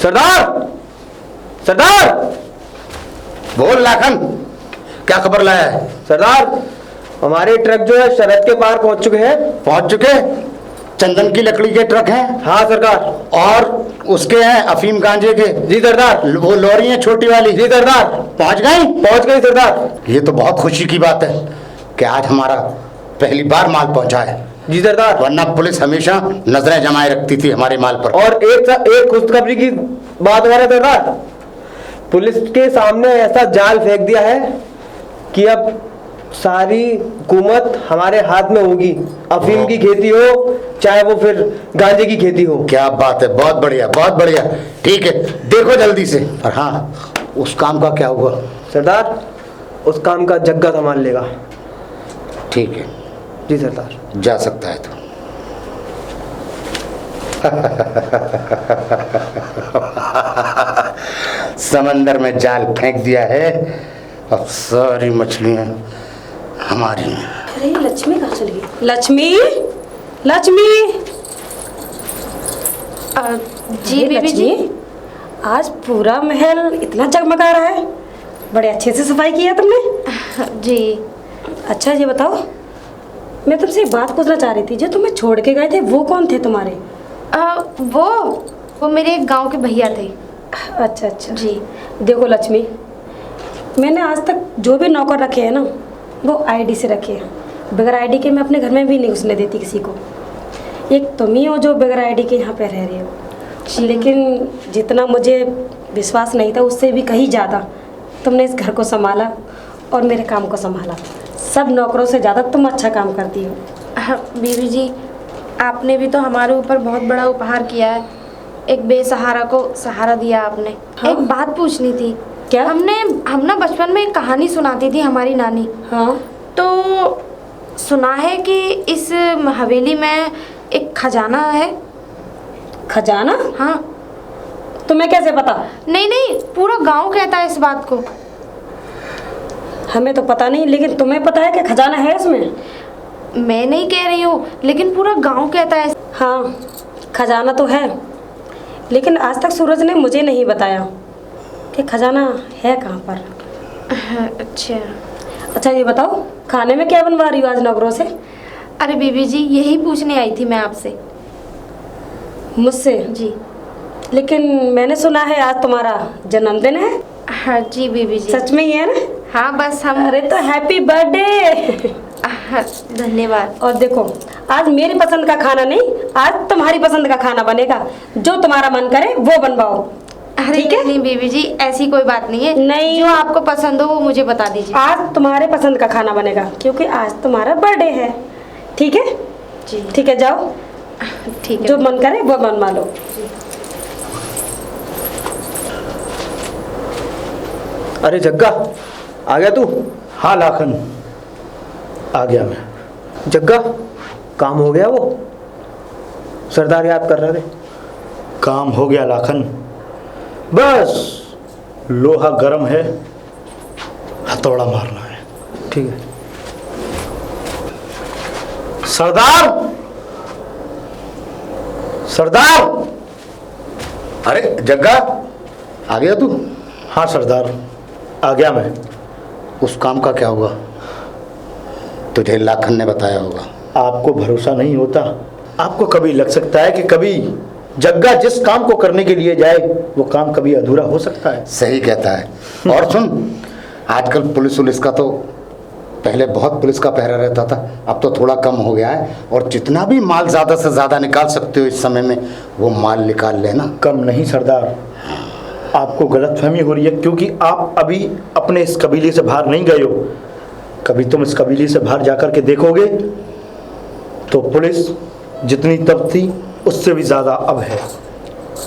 सरदार, सरदार, बोल लाखन, क्या खबर लाया है? सरदार, हमारे ट्रक जो है शरद के पार पहुंच चुके हैं। पहुंच चुके? चंदन की लकड़ी के ट्रक हैं? हाँ सरदार। और उसके हैं अफीम गांजे के? जी सरदार। वो लॉरी है छोटी वाली? जी सरदार। पहुंच गई? पहुंच गई सरदार। ये तो बहुत खुशी की बात है कि आज हमारा पहली बार माल पहुंचा है। जी सरदार। वरना पुलिस हमेशा नजरें जमाए रखती थी हमारे माल पर। और एक खुशखबरी की बात हो रहा है सरदार, पुलिस के सामने ऐसा जाल फेंक दिया है कि अब सारी हुकूमत हमारे हाथ में होगी। अफीम की खेती हो चाहे वो फिर गांजे की खेती हो। क्या बात है, बहुत बढ़िया, बहुत बढ़िया। ठीक है, देखो जल्दी से। और हाँ, उस काम का क्या हुआ? सरदार, उस काम का जग्गा संभाल लेगा। ठीक है। जी सरदार। जा सकता है तो। समंदर में जाल फेंक दिया है, अब सारी मछलियां हमारी हैं। अरे लक्ष्मी कहाँ चली गई? लक्ष्मी, लक्ष्मी। जी बीबी जी। आज पूरा महल इतना जगमगा रहा है, बड़े अच्छे से सफाई की है तुमने। जी। अच्छा ये बताओ, मैं तुमसे एक बात पूछना चाह रही थी, जो तुम्हें छोड़ के गए थे वो कौन थे तुम्हारे? वो मेरे एक गांव के भैया थे। अच्छा अच्छा जी। देखो लक्ष्मी, मैंने आज तक जो भी नौकर रखे हैं ना, वो आईडी से रखे हैं। बगैर आईडी के मैं अपने घर में भी नहीं घुसने देती किसी को। एक तुम ही हो जो बगैर आईडी के यहाँ पे रह रही हो। लेकिन जितना मुझे विश्वास नहीं था, उससे भी कहीं ज़्यादा तुमने इस घर को संभाला और मेरे काम को संभाला। सब नौकरों से ज़्यादा तुम अच्छा काम करती हो। बीबी जी, आपने भी तो हमारे ऊपर बहुत बड़ा उपहार किया है। एक बेसहारा को सहारा दिया आपने। हाँ? एक बात पूछनी थी। क्या? हम ना बचपन में एक कहानी सुनाती थी हमारी नानी। हाँ। तो सुना है कि इस हवेली में एक खजाना है। खजाना? हाँ। तुम्हें कैसे पता? नहीं नहीं, पूरा गांव कहता है इस बात को। हमें तो पता नहीं, लेकिन तुम्हें पता है कि खजाना है इसमें? मैं नहीं कह रही हूँ, लेकिन पूरा गांव कहता है। हाँ, खजाना तो है, लेकिन आज तक सूरज ने मुझे नहीं बताया कि खजाना है कहाँ पर। अच्छा ये बताओ, खाने में क्या बनवा रही हो आज नौकरों से? अरे बीबी जी, यही पूछने आई थी मैं आपसे। मुझसे? जी। लेकिन मैंने सुना है आज तुम्हारा जन्मदिन है। हाँ जी बीबी जी। सच में ही है ना? हाँ बस हम। अरे तो हैप्पी बर्थडे। धन्यवाद। और देखो, आज मेरी पसंद का खाना नहीं, आज तुम्हारी पसंद का खाना बनेगा। जो तुम्हारा मन करे वो बनवाओ। ठीक है? नहीं बीबी जी, ऐसी कोई बात नहीं है। नहीं, जो आपको पसंद हो वो मुझे बता दीजिए। आज तुम्हारे पसंद का खाना बनेगा, क्योंकि आज तुम्हारा बर्थडे है। ठीक है जी? ठीक है, जाओ। ठीक है, जो मन करे वो बनवा लो। अरे जग्गा, आ गया तू? हाँ लाखन, आ गया मैं। जग्गा, काम हो गया? वो सरदार याद कर रहे थे। काम हो गया लाखन, बस लोहा गर्म है, हथौड़ा मारना है। ठीक है सरदार, सरदार। अरे जग्गा, आ गया तू? हाँ सरदार, आ गया मैं। उस काम का क्या हुआ? तुझे लाखन ने बताया होगा। आपको भरोसा नहीं होता? आपको कभी लग सकता है कि कभी जग्गा जिस काम को करने के लिए जाए वो काम कभी अधूरा हो सकता है। सही कहता है। और सुन, आजकल पुलिस का तो पहले बहुत पुलिस का पहरा रहता था, अब तो थोड़ा कम हो गया है। और जितना भी माल ज़्यादा से ज़्यादा निकाल सकते हो इस समय में, वो माल निकाल लेना। कम नहीं सरदार, आपको गलतफहमी हो रही है, क्योंकि आप अभी अपने इस कबीले से बाहर नहीं गए हो। कभी तुम इस कबीले से बाहर जाकर के देखोगे तो पुलिस जितनी तब थी उससे भी ज़्यादा अब है,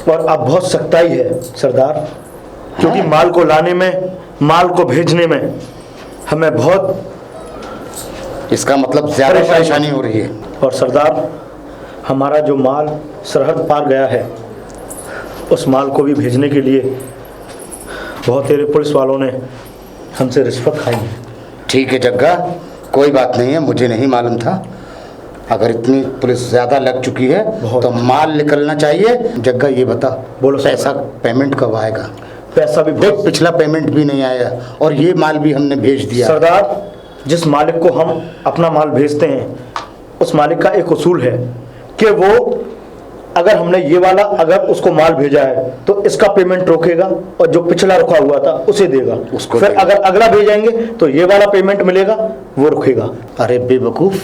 और अब बहुत सख्ताई है सरदार। क्योंकि माल को लाने में, माल को भेजने में हमें बहुत, इसका मतलब ज़्यादा परेशानी हो रही है। और सरदार, हमारा जो माल सरहद पार गया है, उस माल को भी भेजने के लिए बहुत तेरे पुलिस वालों ने हमसे रिश्वत खाई है। ठीक है जग्गा, कोई बात नहीं है, मुझे नहीं मालूम था। अगर इतनी पुलिस ज्यादा लग चुकी है बहुत। तो माल निकलना चाहिए। जग्गा ये बता, बोलो सर। पैसा पेमेंट कब आएगा? पैसा भी देख पिछला पेमेंट भी नहीं आया और ये माल भी हमने भेज दिया। सरदार, जिस मालिक को हम अपना माल भेजते हैं उस मालिक का एक उसूल है कि वो अगर हमने ये वाला अगर उसको माल भेजा है तो इसका पेमेंट रोकेगा और जो पिछला रुका हुआ था उसे देगा, उसको फिर देगा। अगर अगला भेजेंगे तो ये वाला पेमेंट मिलेगा, वो रुकेगा। अरे बेवकूफ,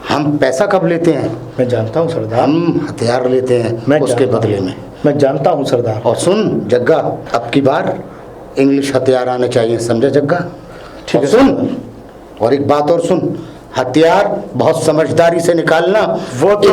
हम पैसा कब लेते हैं? मैं जानता हूँ सरदार, हम हथियार लेते हैं मैं उसके जानता बदले हूँ। में। मैं जानता हूँ सरदार। और सुन जग्गा, अब की बार इंग्लिश हथियार आने चाहिए, समझा जग्गा? ठीक और है सुन, और एक बात और सुन, हथियार बहुत समझदारी से निकालना। वो तो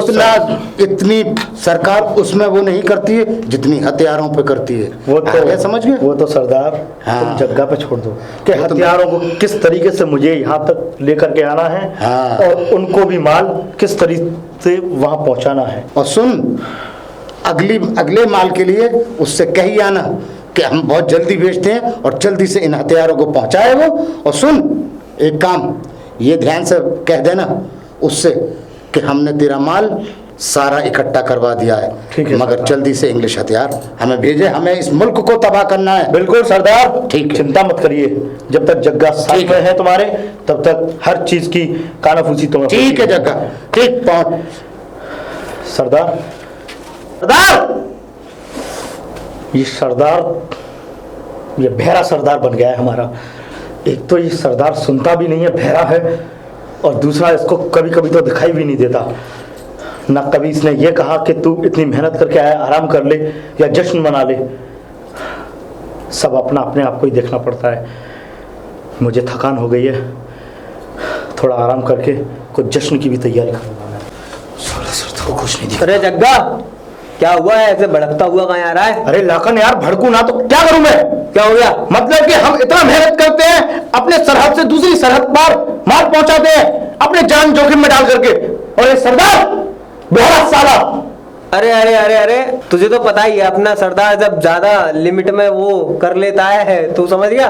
इतनी सरकार उसमें वो नहीं करती है जितनी हथियारों पे करती है। वो आ गया, तो समझ गए? वो तो सरदार हाँ। तुम जगह पे छोड़ दो कि वो तो हथियारों को किस तरीके से मुझे यहाँ तक लेकर के आना है हाँ। और उनको भी माल किस तरीके से वहाँ पहुँचाना है। और सुन, अगले माल के लिए उससे कही आना कि हम बहुत जल्दी भेजते हैं और जल्दी से इन हथियारों को पहुंचाए वो। और सुन एक काम, ये ध्यान से कह देना उससे कि हमने तेरा माल सारा इकट्ठा करवा दिया है, ठीक है मगर सरदार। जल्दी से इंग्लिश हथियार हमें भेजे, हमें इस मुल्क को तबाह करना है। बिल्कुल सरदार, ठीक है। चिंता मत करिए, जब तक जग्गा साथ ठीक में है। है तुम्हारे तब तक हर चीज की कानाफूसी तुम्हें ठीक है जग्गा, ठीक पहुंच। सरदार, सरदार, ये सरदार, ये बहरा सरदार बन गया है हमारा। एक तो ये सरदार सुनता भी नहीं है, बहरा है, और दूसरा इसको कभी कभी तो दिखाई भी नहीं देता। ना कभी इसने ये कहा कि तू इतनी मेहनत करके आया, आराम कर ले या जश्न मना ले। सब अपना अपने आप को ही देखना पड़ता है। मुझे थकान हो गई है, थोड़ा आराम करके कुछ जश्न की भी तैयारी करूँगा मैं। सर को कुछ नहीं दिखा। अरे जग्गा, क्या हुआ है? ऐसे भड़कता हुआ कहाँ आ रहा है? अरे लाखन यार, भड़कू ना तो क्या करूं मैं? क्या हो गया? मतलब कि हम इतना मेहनत करते हैं, अपने सरहद से दूसरी सरहद पार माल पहुंचाते हैं अपने जान जोखिम में डाल करके, और ये सरदार बेहरा साला। अरे अरे अरे अरे, तुझे तो पता ही है अपना सरदार जब ज्यादा लिमिट में वो कर लेता है, तू समझ गया?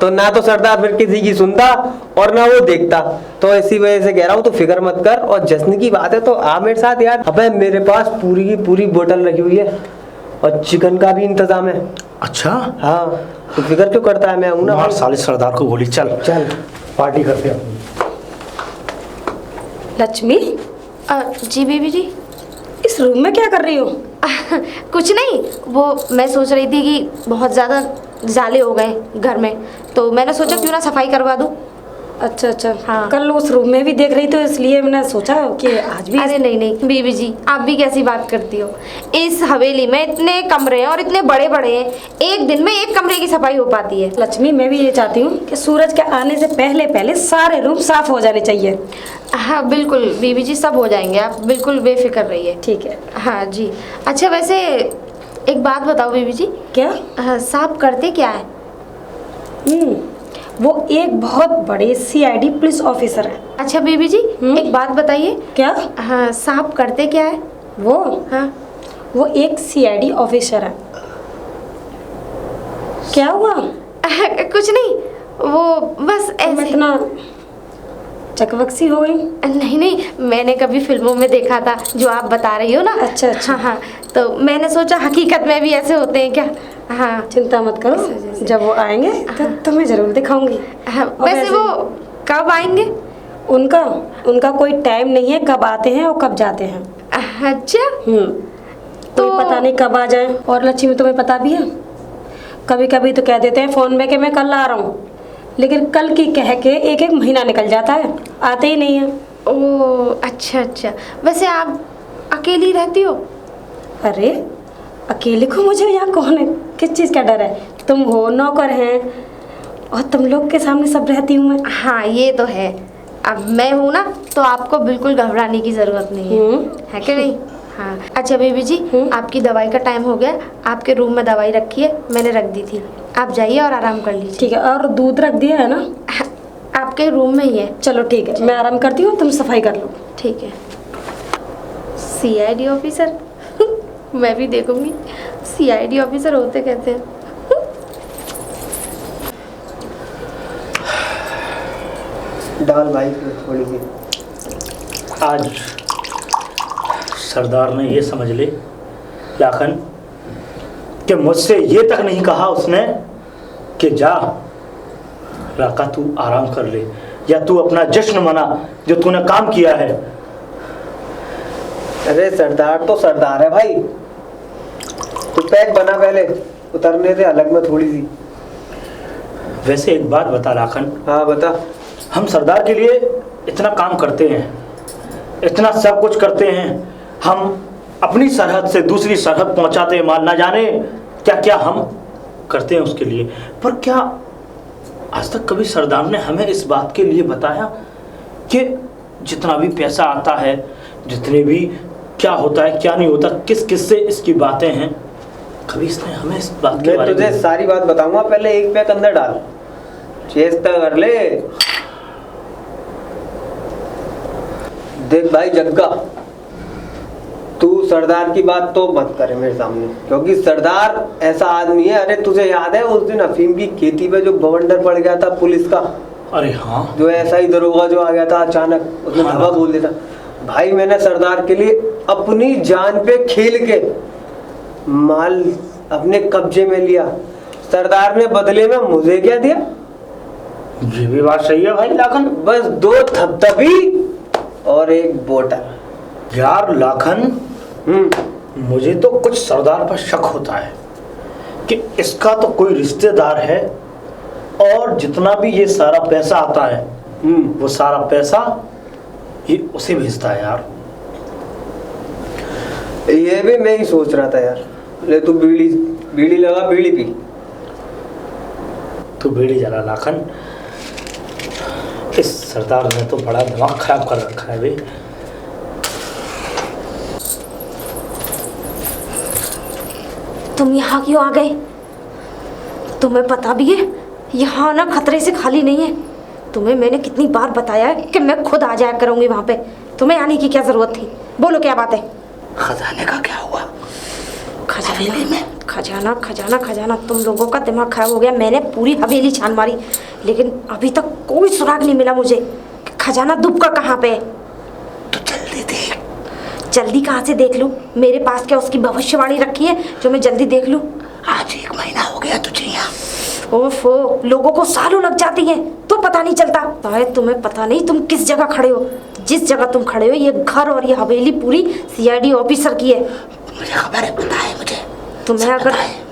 तो ना तो सरदार फिर किसी की सुनता और ना वो देखता। तो इसी वजह से कह रहा हूँ, तो फिक्र मत कर। और जश्न की बात है तो आ मेरे साथ यार। अबे मेरे पास पूरी की पूरी बोतल रखी हुई है और चिकन का भी इंतजाम है। अच्छा, हाँ, तो फिक्र क्यों करता है? मैं हूं ना मार भाई। साले सरदार को गोली। चल चल पार्टी करते हैं। लक्ष्मी, जी बीबी जी। इस रूम में क्या कर रही हो? कुछ नहीं, वो मैं सोच रही थी कि बहुत ज़्यादा जाले हो गए घर में, तो मैंने सोचा क्यों ना सफाई करवा दूँ। अच्छा अच्छा, हाँ। कल उस रूम में भी देख रही तो इसलिए मैंने सोचा कि आज भी। अरे नहीं नहीं बीबी जी, आप भी कैसी बात करती हो। इस हवेली में इतने कमरे हैं और इतने बड़े बड़े हैं, एक दिन में एक कमरे की सफाई हो पाती है। लक्ष्मी, मैं भी ये चाहती हूँ कि सूरज के आने से पहले पहले सारे रूम साफ हो जाने चाहिए। हाँ बिल्कुल बीबी जी, सब हो जाएंगे, आप बिल्कुल बेफिक्र रहिए। ठीक है। हाँ जी। अच्छा वैसे एक बात बताओ बीबी जी, क्या? साहब करते क्या है? वो एक बहुत बड़े सीआईडी पुलिस ऑफिसर है। अच्छा बीबी जी, एक बात बताइए। क्या? हाँ, साहब करते क्या है? वो हाँ, वो एक सीआईडी ऑफिसर है। क्या हुआ? कुछ नहीं, वो बस मैं ऐसे। इतना चकवक्सी हो गई। नहीं नहीं, मैंने कभी फिल्मों में देखा था जो आप बता रही हो ना। अच्छा, अच्छा। हाँ हाँ, तो मैंने सोचा हकीकत में भी ऐसे होते हैं क्या। हाँ चिंता मत करो, जब वो आएंगे तो तुम्हें जरूर दिखाऊंगी। हाँ, और वैसे वो कब आएंगे? उनका कोई टाइम नहीं है, कब आते हैं और कब जाते हैं। अच्छा, तो पता नहीं कब आ जाए। और लक्ष्मी, तुम्हें पता भी है, कभी कभी तो कह देते हैं फोन में कि मैं कल आ रहा हूँ, लेकिन कल की कह के एक एक महीना निकल जाता है, आते ही नहीं है। ओ अच्छा अच्छा। वैसे आप अकेली रहती हो? अरे अकेले को मुझे यहाँ कौन है, किस चीज़ का डर है? तुम हो, नौकर हैं, और तुम लोग के सामने सब रहती हूँ मैं। हाँ ये तो है, अब मैं हूँ ना, तो आपको बिल्कुल घबराने की ज़रूरत नहीं है कि नहीं? हाँ। अच्छा बेबी जी, आपकी दवाई का टाइम हो गया, आपके रूम में दवाई रखी है, मैंने रख दी थी, आप जाइए और आराम कर लीजिए। ठीक है, और दूध रख दिया है ना? आपके रूम में ही है। चलो ठीक है, मैं आराम करती हूँ, तुम सफाई कर लो। ठीक है। सीआईडी ऑफिसर मैं भी देखूंगी सीआईडी ऑफिसर होते कहते हैं। डाल भाई थोड़ी सी। आज सरदार ने ये समझ ले लाखन कि मुझसे ये तक नहीं कहा उसने कि जा राका तू आराम कर ले या तू अपना जश्न मना जो तूने काम किया है। अरे सरदार तो सरदार है भाई, तू पैक बना पहले, उतरने दे अलग में थोड़ी सी। वैसे एक बात बता लाखन, हाँ बता। हम सरदार के लिए इतना काम करते हैं, इतना सब कुछ करते हैं, हम अपनी सरहद से दूसरी सरहद पहुंचाते हैं माल, ना जाने क्या क्या हम करते हैं उसके लिए। पर क्या आज तक कभी सरदार ने हमें इस बात के लिए बताया कि जितना भी पैसा आता है, जितने भी क्या होता है क्या नहीं होता, किस किस से इसकी बातें हैं, कभी इसने हमें इस बात के मैं बारे तुझे में सारी बात बताऊंगा, पहले एक पैक अंदर डाल, चेष्टा कर ले। देख भाई जग्गा, तू सरदार की बात तो मत करे मेरे सामने, क्योंकि सरदार ऐसा आदमी है। अरे तुझे याद है उस दिन अफीम की खेती पे जो बवंडर पड़ गया था पुलिस का? अरे हाँ, जो ऐसा ही दरोगा जो आ गया था अचानक, उसने हाँ। धावा बोल दिया था। भाई मैंने सरदार के लिए अपनी जान पे खेल के माल अपने कब्जे में लिया, सरदार ने बदले में मुझे क्या दिया? ये भी बात सही है भाई लाखन। बस 2 थपथपी और एक बोतल। यार लाखन, मुझे तो कुछ सरदार पर शक होता है कि इसका तो कोई रिश्तेदार है और जितना भी ये सारा पैसा आता है वो सारा पैसा ये उसे भेजता है यार। ये भी मैं ही सोच रहा था यार। ले तू बीड़ी बीड़ी लगा, बीड़ी पी। तू बीड़ी जला लाखन, इस सरदार ने तो बड़ा दिमाग खराब कर रखा है भाई। तुम यहाँ क्यों आ गए? तुम्हें पता भी है यहाँ ना खतरे से खाली नहीं है। तुम्हें मैंने कितनी बार बताया है कि मैं खुद आ जाया करूँगी वहाँ पे, तुम्हें आने की क्या ज़रूरत थी? बोलो क्या बात है? खजाने का क्या हुआ? खजाना खजाना खजाना, तुम लोगों का दिमाग खराब हो गया। मैंने पूरी हवेली छान मारी लेकिन अभी तक कोई सुराग नहीं मिला मुझे कि खजाना दुबका कहाँ पे है। तो जल्दी देख। जल्दी कहाँ से देख लूँ? मेरे पास क्या उसकी भविष्यवाणी रखी है जो मैं जल्दी देख लूँ? आज 1 महीना हो गया तुझे यहाँ। ओफो, लोगों को सालों लग जाती हैं तो पता नहीं चलता। शायद तुम्हें पता नहीं तुम किस जगह खड़े हो। जिस जगह तुम खड़े हो ये घर और ये हवेली पूरी सीआईडी ऑफिसर की है। मुझे खबर है, पता है मुझे।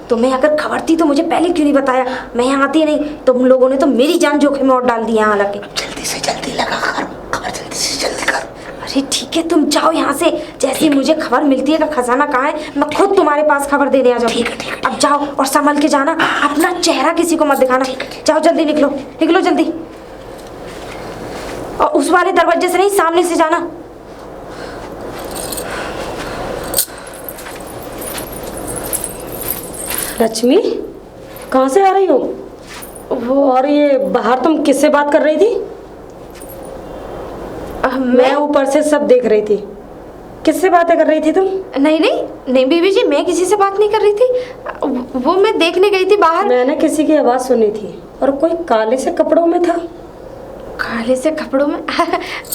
तुम्हें अगर खबर थी तो मुझे पहले क्यों नहीं बताया? मैं यहाँ आती नहीं। तुम लोगों ने तो मेरी जान जोखिम में और डाल दी यहाँ हालांकि। जल्दी से जल्दी लगा खबर, जल्दी से जल्दी कर। अरे ठीक है, तुम जाओ यहाँ से। जैसे ही मुझे खबर मिलती है कि खजाना कहाँ है, मैं खुद तुम्हारे पास खबर देने आ जाऊंगी। अब जाओ और संभल के जाना, अपना चेहरा किसी को मत दिखाना। जाओ जल्दी, निकलो निकलो जल्दी। और उस वाले दरवाजे से नहीं, सामने से जाना। लक्ष्मी, कहाँ से आ रही हो? वो और ये बाहर तुम किससे बात कर रही थी? मैं ऊपर से सब देख रही थी। किससे बातें कर रही थी तुम? नहीं नहीं नहीं बीबी जी, मैं किसी से बात नहीं कर रही थी। वो मैं देखने गई थी बाहर। मैंने किसी की आवाज़ सुनी थी और कोई काले से कपड़ों में था। काले से कपड़ों में?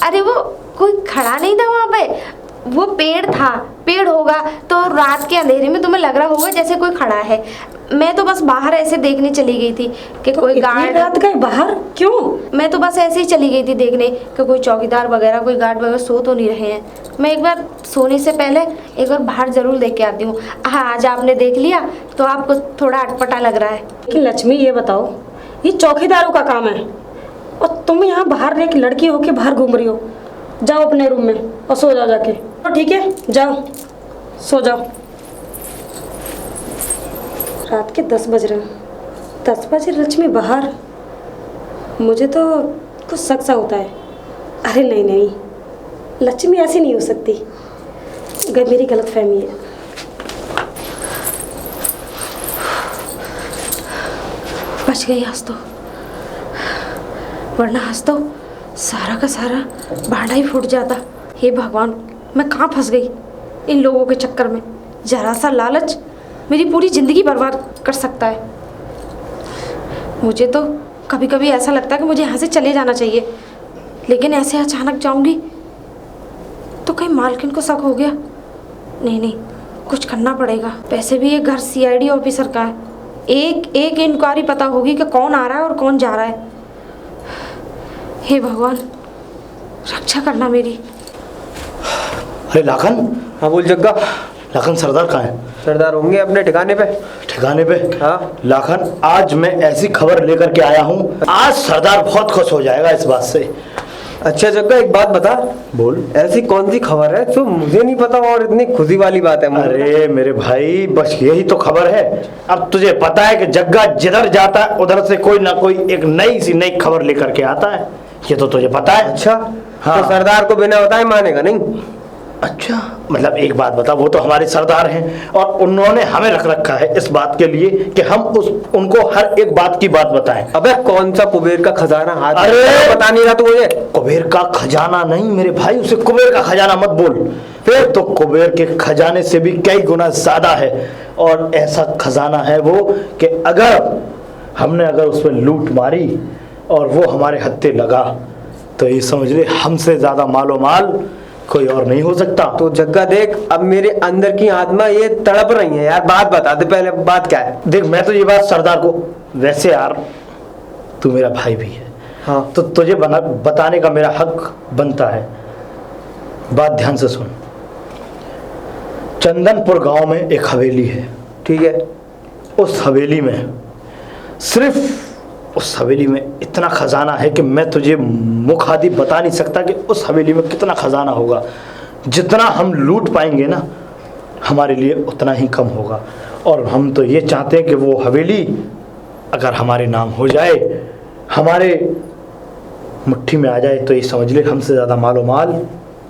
अरे वो कोई खड़ा नहीं था वहाँ पे, वो पेड़ था। पेड़ होगा तो रात के अंधेरे में तुम्हें लग रहा होगा जैसे कोई खड़ा है। मैं तो बस बाहर ऐसे देखने चली गई थी कि तो कोई गार्ड रात गए बाहर क्यों? मैं तो बस ऐसे ही चली गई थी देखने कि कोई चौकीदार वगैरह, कोई गार्ड वगैरह सो तो नहीं रहे हैं। मैं एक बार सोने से पहले एक बार बाहर जरूर देख के आती हूँ। हाँ, आज आपने देख लिया तो आपको थोड़ा अटपटा लग रहा है। लेकिन लक्ष्मी ये बताओ, ये चौकीदारों का काम है और तुम यहाँ बाहर एक लड़की होके बाहर घूम रही हो। जाओ अपने रूम में और सो जाओ जाके। तो ठीक है, जाओ सो जाओ। रात के 10 बज रहे हैं। 10 बजे लक्ष्मी बाहर? मुझे तो कुछ शक सा होता है। अरे नहीं नहीं, लक्ष्मी ऐसी नहीं हो सकती। मेरी गलतफहमी है। बच गई आज तो, वरना आज तो सारा का सारा भांडा ही फूट जाता। हे भगवान, मैं कहाँ फंस गई इन लोगों के चक्कर में। जरा सा लालच मेरी पूरी ज़िंदगी बर्बाद कर सकता है। मुझे तो कभी कभी ऐसा लगता है कि मुझे यहाँ से चले जाना चाहिए, लेकिन ऐसे अचानक जाऊँगी तो कहीं मालकिन को शक हो गया। नहीं नहीं, कुछ करना पड़ेगा। पैसे भी ये घर सीआईडी ऑफिसर का है, एक एक इंक्वायरी पता होगी कि कौन आ रहा है और कौन जा रहा है। हे भगवान, रक्षा करना मेरी। अरे लाखन। हाँ बोल जग्गा। लाखन, सरदार कहाँ है? सरदार होंगे अपने ठिकाने पे। ठिकाने पे? हाँ। लाखन, आज मैं ऐसी खबर लेकर के आया हूँ, आज सरदार बहुत खुश हो जाएगा इस बात से। अच्छा जग्गा, एक बात बता। बोल। ऐसी कौन सी खबर है जो मुझे नहीं पता और इतनी खुशी वाली बात है मुझे? अरे मेरे भाई, बस यही तो खबर है। अब तुझे पता है कि जग्गा जिधर जाता है उधर से कोई ना कोई एक नई सी नई खबर लेकर के आता है, ये तो तुझे पता है। अच्छा। हाँ। तो सरदार को बिना बताए मानेगा नहीं? अच्छा, मतलब एक बात बता, वो तो हमारे सरदार हैं और उन्होंने हमें रख रखा है इस बात के लिए कि हम उनको हर एक बात की बात बताएं। अबे कौन सा कुबेर का खजाना हाथ में? अरे बता नहीं रहा तू मुझे? कुबेर का खजाना नहीं मेरे भाई, उसे कुबेर का खजाना मत बोल। फिर तो कुबेर के खजाने से भी कई गुना ज्यादा है, और ऐसा खजाना है वो कि अगर उसमें लूट मारी और वो हमारे हत्थे लगा तो ये समझ ले हमसे ज्यादा मालो माल कोई और नहीं हो सकता। तो जग्गा देख, अब मेरे अंदर की आत्मा ये तड़प रही है यार। बात बता दे पहले, बात क्या है? देख, मैं तो ये बात सरदार को, वैसे यार तू मेरा भाई भी है, हाँ, तो तुझे बताने का मेरा हक बनता है। बात ध्यान से सुन। चंदनपुर गांव में एक हवेली है, ठीक है। उस हवेली में उस हवेली में इतना खजाना है कि मैं तुझे मुखादी बता नहीं सकता कि उस हवेली में कितना खजाना होगा। जितना हम लूट पाएंगे ना, हमारे लिए उतना ही कम होगा। और हम तो ये चाहते हैं कि वो हवेली अगर हमारे नाम हो जाए, हमारे मुट्ठी में आ जाए, तो ये समझ ले हमसे ज़्यादा मालो माल।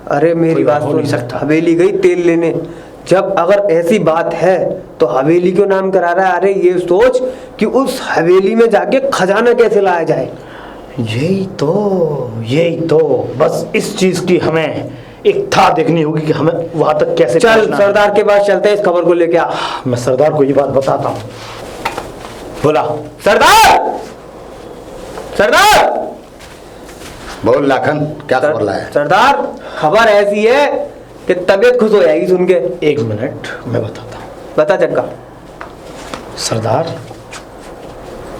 अरे मेरी बात हो सुन, नहीं सकता। हवेली गई तेल लेने, जब अगर ऐसी बात है तो हवेली क्यों नाम करा रहा है? अरे ये सोच कि उस हवेली में जाके खजाना कैसे लाया जाए। यही तो बस इस चीज की हमें एक था देखनी होगी कि हमें वहां तक कैसे चल पहुंचना है। सरदार के पास चलते हैं, इस खबर को लेके आ। मैं सरदार को ये बात बताता हूँ। बोला। सरदार, सरदार। बोल लाखन, क्या खबर लाया? सरदार, खबर ऐसी है कि तबीयत खुश हो जाएगी सुन के। एक मिनट, मैं बताता हूँ। बता जग्गा। सरदार,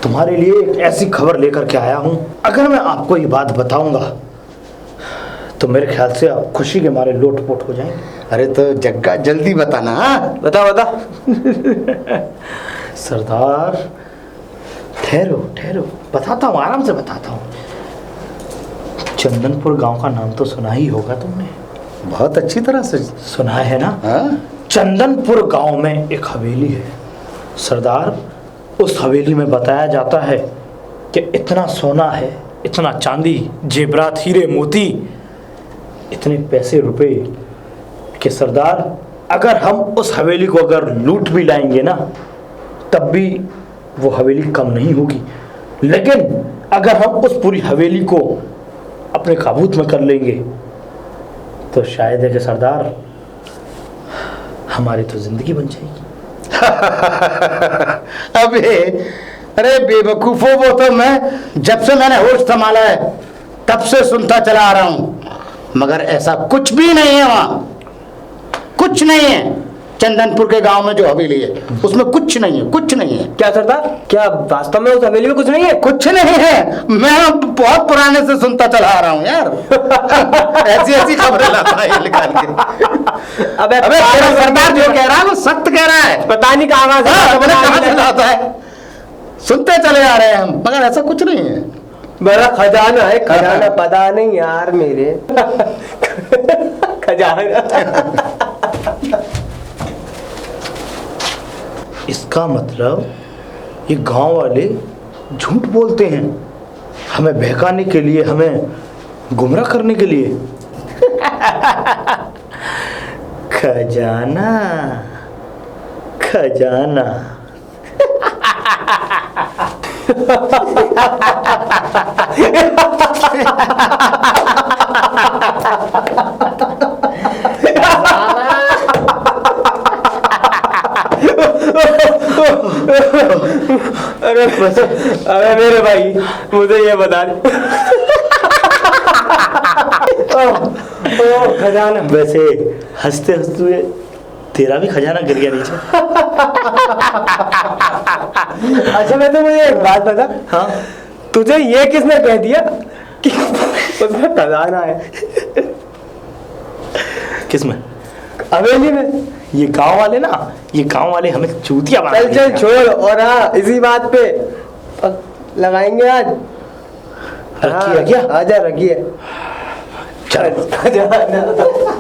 तुम्हारे लिए एक ऐसी खबर लेकर के आया हूं, अगर मैं आपको ये बात बताऊंगा तो मेरे ख्याल से आप खुशी के मारे लोटपोट हो जाएंगे। अरे तो जग्गा जल्दी बताना। हाँ? बता बता। सरदार, ठहरो, बताता हूँ, आराम से बताता हूँ। चंदनपुर गांव का नाम तो सुना ही होगा तुमने। बहुत अच्छी तरह से सुना है ना? हाँ? चंदनपुर गांव में एक हवेली है सरदार। उस हवेली में बताया जाता है कि इतना सोना है, इतना चांदी, जेवरात, हीरे मोती, इतने पैसे रुपए कि सरदार अगर हम उस हवेली को अगर लूट भी लाएंगे ना, तब भी वो हवेली कम नहीं होगी। लेकिन अगर हम उस पूरी हवेली को अपने काबूत में कर लेंगे तो शायद है कि सरदार हमारी तो जिंदगी बन जाएगी। अबे अरे बेवकूफो, वो तो मैं जब से मैंने होश संभाला है तब से सुनता चला आ रहा हूं, मगर ऐसा कुछ भी नहीं है। वहां कुछ नहीं है। चंदनपुर के गांव में जो हवेली है उसमें कुछ नहीं है, कुछ नहीं है। क्या सरदार, क्या वास्तव में उस हवेली में कुछ नहीं है? कुछ नहीं है। मैं बहुत पुराने से सुनता चला आ रहा हूं यार। ऐसी ऐसी खबरें लाता है निकाल के। अबे तेरा सरदार जो कह रहा है वो सत्य कह रहा है। पता नहीं कहाँ से लाता है, सुनते चले आ रहे हैं हम, मगर ऐसा कुछ नहीं है। बड़ा खजाना है, खजाना पता नहीं यार मेरे। खजाना। इसका मतलब ये गांव वाले झूठ बोलते हैं, हमें बहकाने के लिए, हमें गुमराह करने के लिए। खजाना, खजाना। अरे मेरे भाई, मुझे ये बता ओ खजाना। वैसे हंसते हंसते हुए तेरा भी खजाना गिर गया नीचे। अच्छा मैं तो मुझे एक बात बता, हाँ तुझे ये किसने कह दिया कि उसमें खजाना है? किसमें? हवेली में। ये गांव वाले ना, ये गांव वाले हमें चूतिया बना चल चल दिया। छोड़, और हाँ इसी बात पे लगाएंगे आज। रखिए क्या? आजा रखिए। चल खजाना।